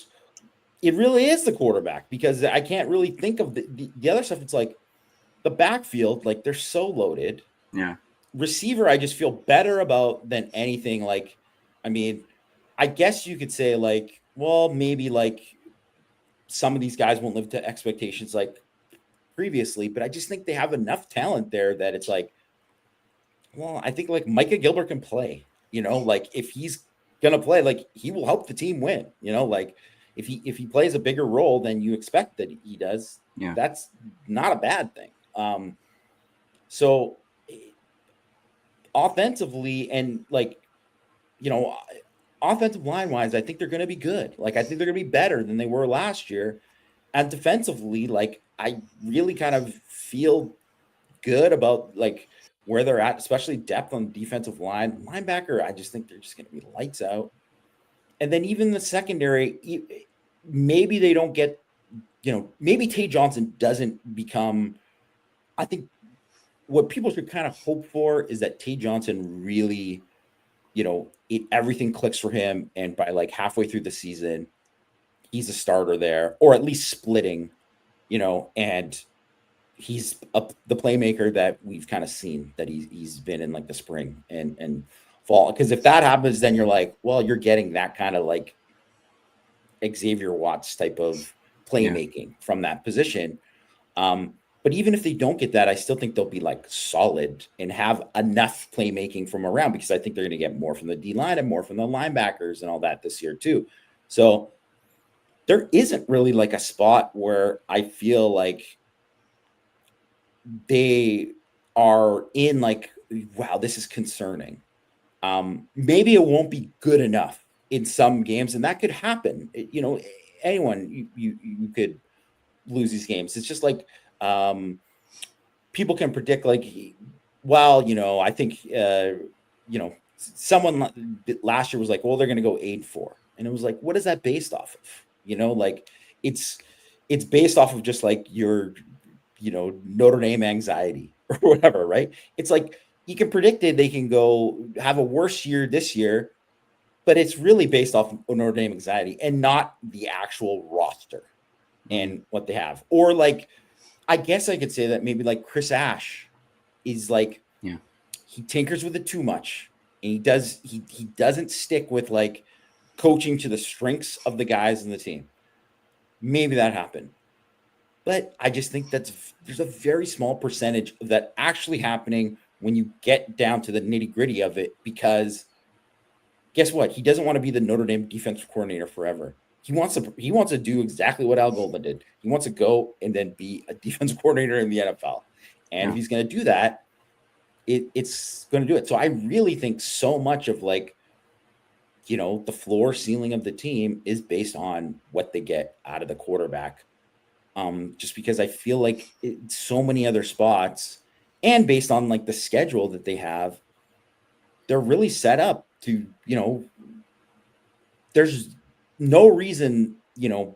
really is the quarterback because I can't really think of the other stuff. It's like the backfield, like they're so loaded. Yeah. Receiver, I just feel better about than anything. Like, I mean, I guess you could say like, well, maybe like some of these guys won't live to expectations like previously, but I just think they have enough talent there that it's like, well, I think like Micah Gilbert can play, like if he's going to play, like he will help the team win, like if he plays a bigger role than you expect that he does, that's not a bad thing. So offensively and like, offensive line wise, I think they're going to be good. Like, I think they're going to be better than they were last year. And defensively, like, I really kind of feel good about like where they're at, especially depth on the defensive line. Linebacker, I just think they're just going to be lights out. And then even the secondary, maybe they don't get, maybe Tay Johnson doesn't become, I think what people should kind of hope for is that Tay Johnson really, everything clicks for him. And by like halfway through the season, he's a starter there, or at least splitting, and he's the playmaker that we've kind of seen that he's been in like the spring and fall. Because if that happens, then you're like, well, you're getting that kind of like Xavier Watts type of playmaking from that position. But even if they don't get that, I still think they'll be like solid and have enough playmaking from around, because I think they're going to get more from the D line and more from the linebackers and all that this year too. So there isn't really like a spot where I feel like they are in like, wow, this is concerning. Maybe it won't be good enough in some games, and that could happen. Anyone you could lose these games. It's just like people can predict like, well, I think someone last year was like, well, they're going to go 8-4, and it was like, what is that based off of? Like it's based off of just like your Notre Dame anxiety or whatever, right? It's like you can predict it, they can go have a worse year this year, but it's really based off of Notre Dame anxiety and not the actual roster and what they have. Or like, I guess I could say that maybe like Chris Ash is like, he tinkers with it too much, and he doesn't stick with like coaching to the strengths of the guys in the team. Maybe that happened. But I just think there's a very small percentage of that actually happening when you get down to the nitty gritty of it, because guess what? He doesn't want to be the Notre Dame defensive coordinator forever. He wants to do exactly what Al Golden did. He wants to go and then be a defensive coordinator in the NFL. And if he's going to do that, it's going to do it. So I really think so much of like, the floor ceiling of the team is based on what they get out of the quarterback. Just because I feel like so many other spots, and based on like the schedule that they have, they're really set up to, there's no reason,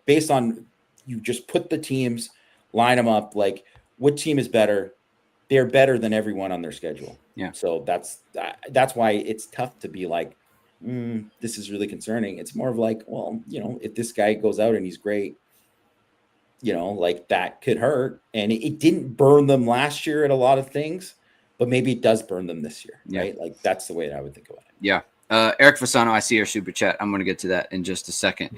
based on you just put the teams, line them up, like what team is better? They're better than everyone on their schedule. Yeah. So that's why it's tough to be like, this is really concerning. It's more of like, well, if this guy goes out and he's great, like that could hurt. And it didn't burn them last year at a lot of things, but maybe it does burn them this year, right? Like that's the way that I would think about it. Yeah. Eric Fasano, I see your super chat. I'm going to get to that in just a second.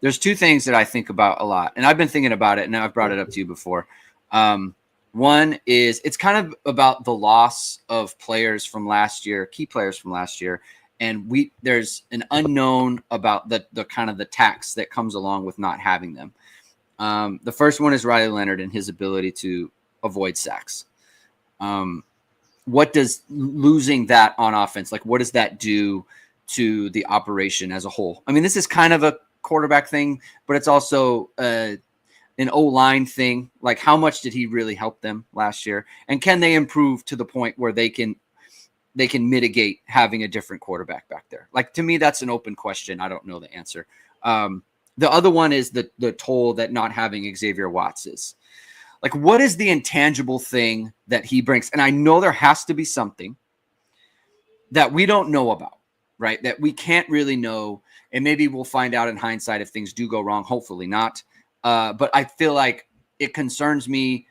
There's two things that I think about a lot, and I've been thinking about it, and I've brought it up to you before. One is it's kind of about the loss of players from last year, key players from last year. And there's an unknown about the kind of the tax that comes along with not having them. The first one is Riley Leonard and his ability to avoid sacks. What does losing that on offense, like what does that do to the operation as a whole? I mean, this is kind of a quarterback thing, but it's also an O-line thing. Like how much did he really help them last year? And can they improve to the point where they can mitigate having a different quarterback back there? Like, to me, that's an open question. I don't know the answer. The other one is the toll that not having Xavier Watts is. Like, what is the intangible thing that he brings? And I know there has to be something that we don't know about, right? That we can't really know. And maybe we'll find out in hindsight if things do go wrong. Hopefully not. But I feel like it concerns me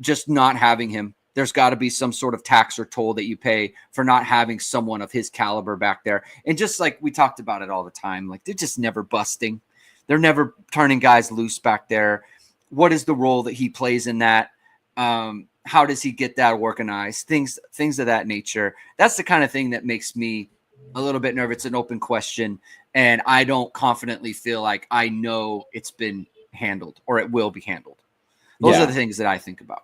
just not having him. There's got to be some sort of tax or toll that you pay for not having someone of his caliber back there. And just like we talked about it all the time, like they're just never busting. They're never turning guys loose back there. What is the role that he plays in that? How does he get that organized? Things of that nature. That's the kind of thing that makes me a little bit nervous. It's an open question, and I don't confidently feel like I know it's been handled or it will be handled. Those are the things that I think about.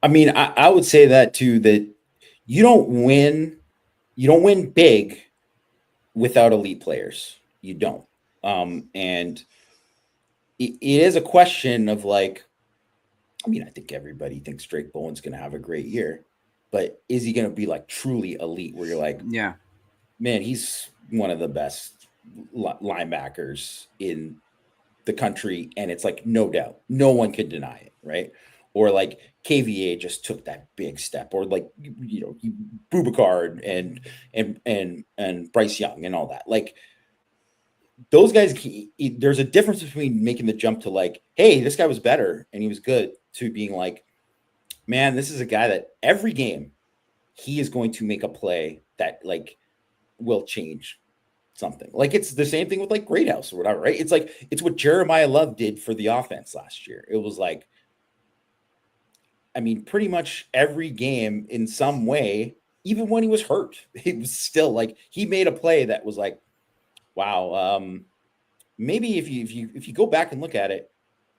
I mean, I would say that too, that you don't win big without elite players. You don't. And it is a question of like, I mean, I think everybody thinks Drake Bowen's going to have a great year, but is he going to be like truly elite where you're like, yeah, man, he's one of the best linebackers in the country. And it's like, no doubt, no one could deny it. Right. or like KVA just took that big step, or like Bubakar and Bryce Young and all that. Like those guys, there's a difference between making the jump to like, hey, this guy was better and he was good, to being like, man, this is a guy that every game he is going to make a play that like will change something. Like it's the same thing with like Greathouse or whatever, right? It's like it's what Jeremiah Love did for the offense last year. It was like, I mean, pretty much every game in some way, even when he was hurt, it was still like he made a play that was like, wow. Maybe if you go back and look at it,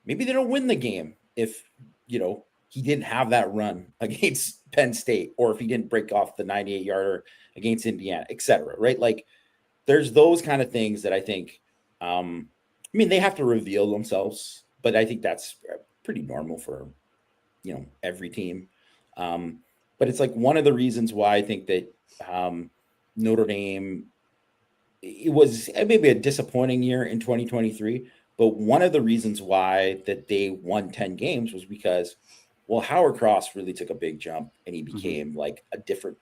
maybe they don't win the game if he didn't have that run against Penn State, or if he didn't break off the 98-yarder against Indiana, etc. Right? Like there's those kind of things that I think. I mean, they have to reveal themselves, but I think that's pretty normal for every team. But it's like one of the reasons why I think that Notre Dame, it was maybe a disappointing year in 2023, but one of the reasons why that they won 10 games was because, well, Howard Cross really took a big jump and he became like a difference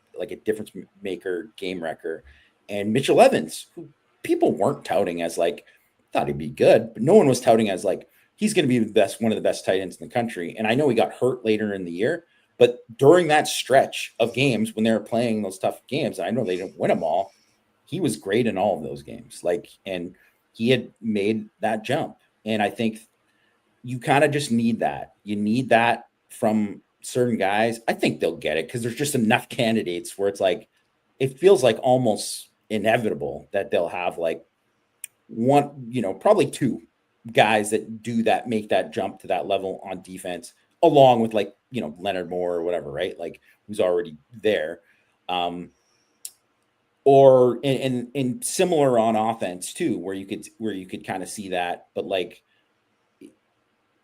maker, game wrecker. And Mitchell Evans, who people weren't touting as like, thought he'd be good, but no one was touting as like, he's going to be one of the best tight ends in the country. And I know he got hurt later in the year, but during that stretch of games when they were playing those tough games, and I know they didn't win them all, he was great in all of those games. Like, and he had made that jump. And I think you kind of just need that. You need that from certain guys. I think they'll get it because there's just enough candidates where it's like, it feels like almost inevitable that they'll have like one, probably two guys that do that, make that jump to that level on defense, along with like, Leonard Moore or whatever, right? Like who's already there. Or and similar on offense too, where you could kind of see that, but like,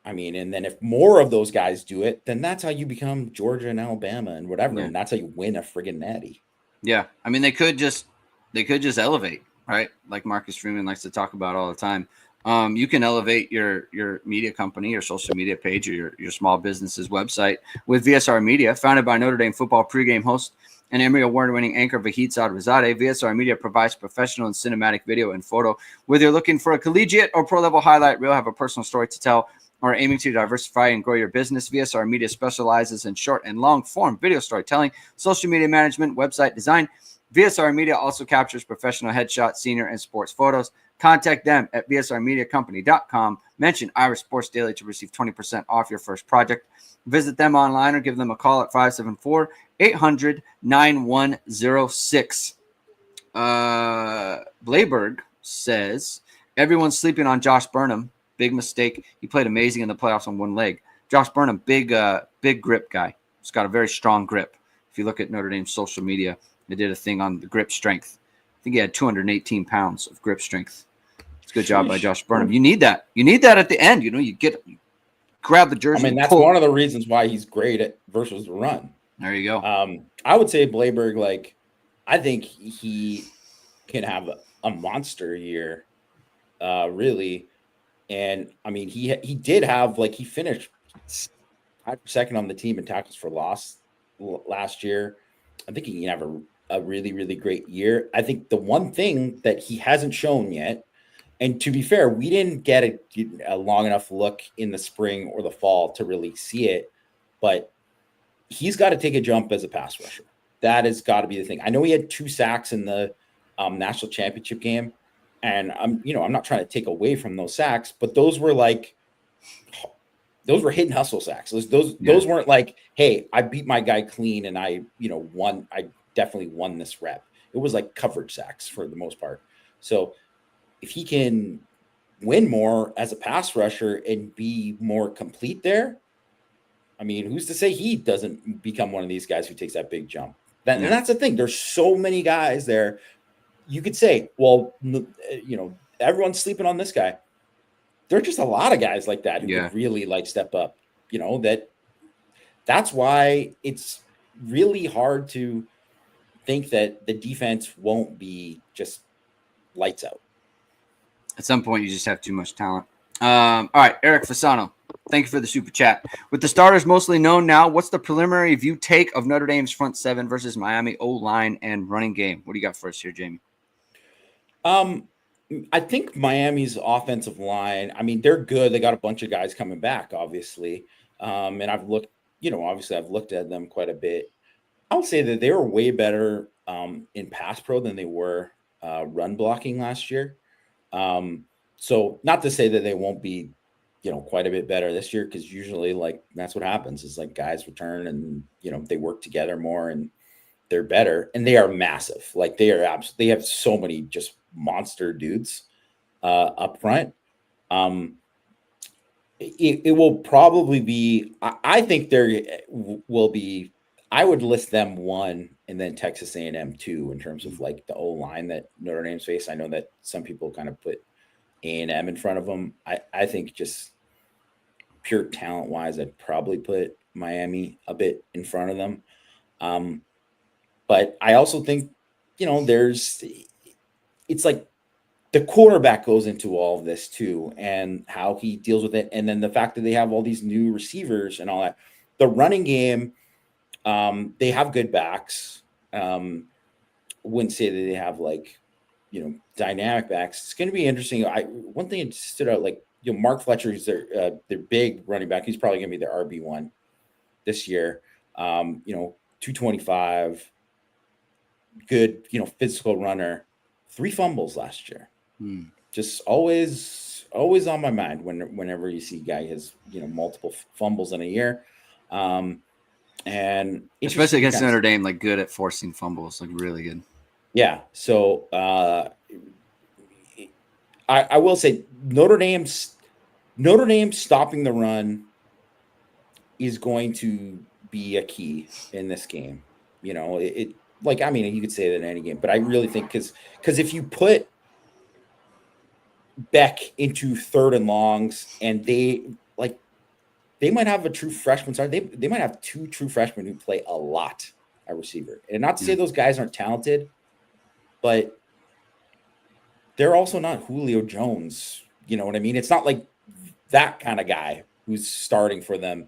I mean, and then if more of those guys do it, then that's how you become Georgia and Alabama and whatever, and that's how you win a friggin' natty. Yeah, I mean, they could just elevate, right? Like Marcus Freeman likes to talk about all the time. You can elevate your media company, your social media page, or your small business's website with VSR Media, founded by Notre Dame football pregame host and Emmy Award-winning anchor Vahid Sadrazadeh. VSR Media provides professional and cinematic video and photo. Whether you're looking for a collegiate or pro-level highlight reel, have a personal story to tell, or aiming to diversify and grow your business, VSR Media specializes in short and long-form video storytelling, social media management, website design. VSR Media also captures professional headshots, senior, and sports photos. Contact them at vsrmediacompany.com. Mention Irish Sports Daily to receive 20% off your first project. Visit them online or give them a call at 574-800-9106. Blayberg says, everyone's sleeping on Josh Burnham. Big mistake. He played amazing in the playoffs on one leg. Josh Burnham, big grip guy. He's got a very strong grip. If you look at Notre Dame's social media, they did a thing on the grip strength. I think he had 218 pounds of grip strength. It's a good job by Josh Burnham. You need that. You need that at the end. You grab the jersey. I mean, that's one of the reasons why he's great at versus the run. There you go. I would say Blayberg, like, I think he can have a monster year, really. And I mean, he did have, like, he finished second on the team in tackles for loss last year. I think he can have a really, really great year. I think the one thing that he hasn't shown yet, and to be fair, we didn't get a long enough look in the spring or the fall to really see it, but he's got to take a jump as a pass rusher. That has got to be the thing. I know he had 2 sacks in the national championship game, and I'm not trying to take away from those sacks, but those were hit and hustle sacks. Those weren't like, hey, I beat my guy clean and I won. I definitely won this rep. It was like coverage sacks for the most part. So if he can win more as a pass rusher and be more complete there, I mean, who's to say he doesn't become one of these guys who takes that big jump? And that's the thing. There's so many guys there. You could say, well, everyone's sleeping on this guy. There are just a lot of guys like that who could really like step up. That's why it's really hard to think that the defense won't be just lights out. At some point, you just have too much talent. All right, Eric Fasano. Thank you for the super chat. With the starters mostly known now, what's the preliminary view take of Notre Dame's front seven versus Miami O-line and running game? What do you got for us here, Jamie? I think Miami's offensive line, I mean, they're good. They got a bunch of guys coming back, obviously. And I've looked, obviously I've looked at them quite a bit. I would say that they were way better in pass pro than they were run blocking last year. So not to say that they won't be, quite a bit better this year, because usually like that's what happens is like guys return and, they work together more and they're better, and they are massive. Like they have so many just monster dudes up front. It will probably be, I think there will be, I would list them one and then Texas A&M two in terms of like the O line that Notre Dame's face. I know that some people kind of put A&M in front of them. I think just pure talent wise, I'd probably put Miami a bit in front of them. But I also think, it's like the quarterback goes into all of this too, and how he deals with it. And then the fact that they have all these new receivers and all that. The running game, they have good backs. Wouldn't say that they have like, dynamic backs. It's going to be interesting. One thing that stood out, like, Mark Fletcher is their big running back. He's probably going to be their RB1 this year. 225, good, physical runner. 3 fumbles last year. Just always on my mind whenever you see a guy has, multiple fumbles in a year. And especially against Notre Dame, like good at forcing fumbles, like really good. Yeah. So I will say Notre Dame stopping the run is going to be a key in this game. It like, I mean, you could say that in any game, but I really think because if you put Beck into 3rd and longs and they might have a true freshman start. They might have 2 true freshmen who play a lot at receiver. And not to say those guys aren't talented, but they're also not Julio Jones. You know what I mean? It's not like that kind of guy who's starting for them.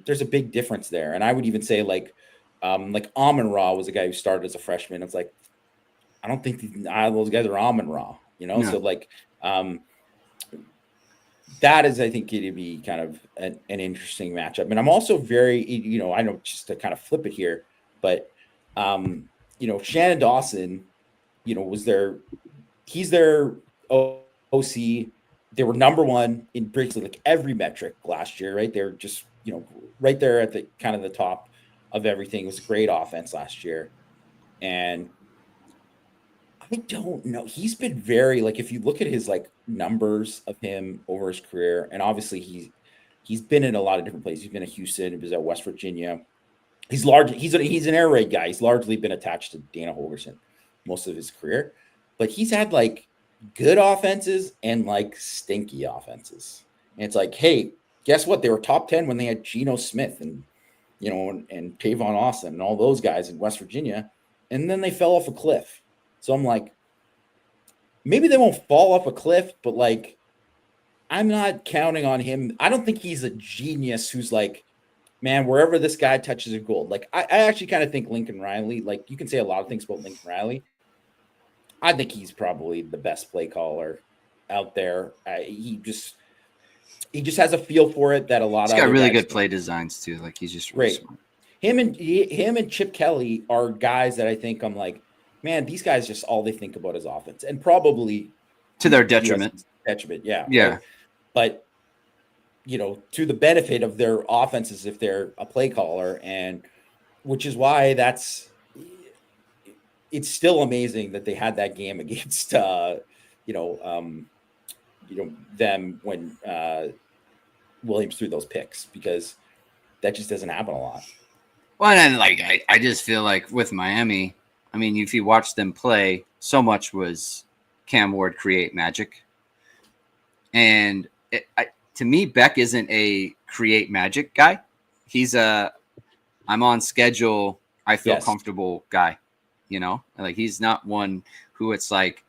There's a big difference there. And I would even say like Amon-Ra was a guy who started as a freshman. It's like, I don't think those guys are Amon-Ra, No. So like, that is, I think it'd be kind of an interesting matchup. And I'm also very, I know just to kind of flip it here, but, Shannon Dawson, he's their OC. They were number 1 in basically like every metric last year, right? They're just, right there at the kind of the top of everything. It was a great offense last year. And I don't know. He's been very, like, if you look at his like numbers of him over his career, and obviously he's been in a lot of different places. He's been at Houston, he was at West Virginia. He's an air raid guy. He's largely been attached to Dana Holgorsen most of his career, but he's had like good offenses and like stinky offenses. And it's like, hey, guess what? They were top 10 when they had Geno Smith and and Tavon Austin and all those guys in West Virginia, and then they fell off a cliff. So I'm like, maybe they won't fall off a cliff, but like, I'm not counting on him. I don't think he's a genius who's like, man, wherever this guy touches a gold. Like, I actually kind of think Lincoln Riley, like you can say a lot of things about Lincoln Riley. I think he's probably the best play caller out there. He just has a feel for it that a lot of he's got really good play designs too. Like he's just really smart. Him and Chip Kelly are guys that I think I'm like, man, these guys just all they think about is offense, and probably to their detriment. Yeah. Yeah. Right? But to the benefit of their offenses if they're a play caller, and which is why it's still amazing that they had that game against them when Williams threw those picks, because that just doesn't happen a lot. Well, and like I just feel like with Miami, I mean, if you watch them play, so much was Cam Ward create magic, and to me, Beck isn't a create magic guy. He's I'm on schedule, I feel comfortable guy. Like he's not one who it's like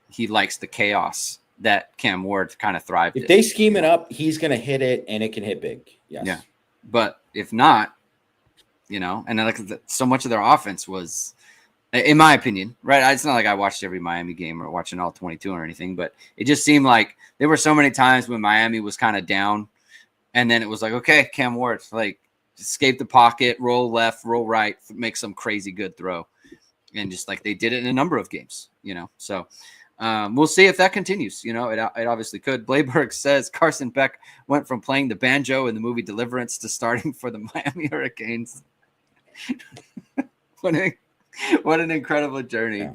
he likes the chaos. that Cam Ward kind of thrived. If they scheme it up, he's going to hit it, and it can hit big. Yes. Yeah. But if not, and then like so much of their offense was, in my opinion, right? It's not like I watched every Miami game or watching all 22 or anything, but it just seemed like there were so many times when Miami was kind of down, and then it was like, okay, Cam Ward, like escape the pocket, roll left, roll right, make some crazy good throw, and just like they did it in a number of games, So we'll see if that continues. It obviously could. Blayberg says Carson Beck went from playing the banjo in the movie Deliverance to starting for the Miami Hurricanes. What an incredible journey. Yeah.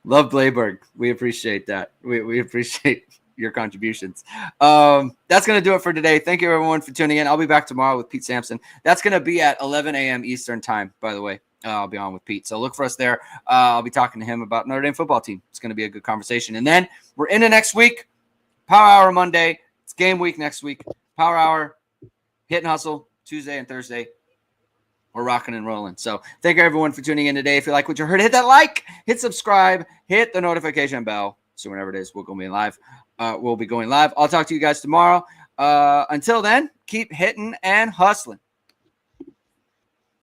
Love Blayberg. We appreciate that. We appreciate your contributions. That's going to do it for today. Thank you, everyone, for tuning in. I'll be back tomorrow with Pete Sampson. That's going to be at 11 a.m. Eastern time, by the way. I'll be on with Pete. So look for us there. I'll be talking to him about Notre Dame football team. It's going to be a good conversation. And then we're into next week. Power Hour Monday. It's game week next week. Power Hour, Hit and Hustle, Tuesday and Thursday. We're rocking and rolling. So thank you, everyone, for tuning in today. If you like what you heard, hit that like, hit subscribe, hit the notification bell. So whenever it is, we'll be live. We'll be going live. I'll talk to you guys tomorrow. Until then, keep hitting and hustling.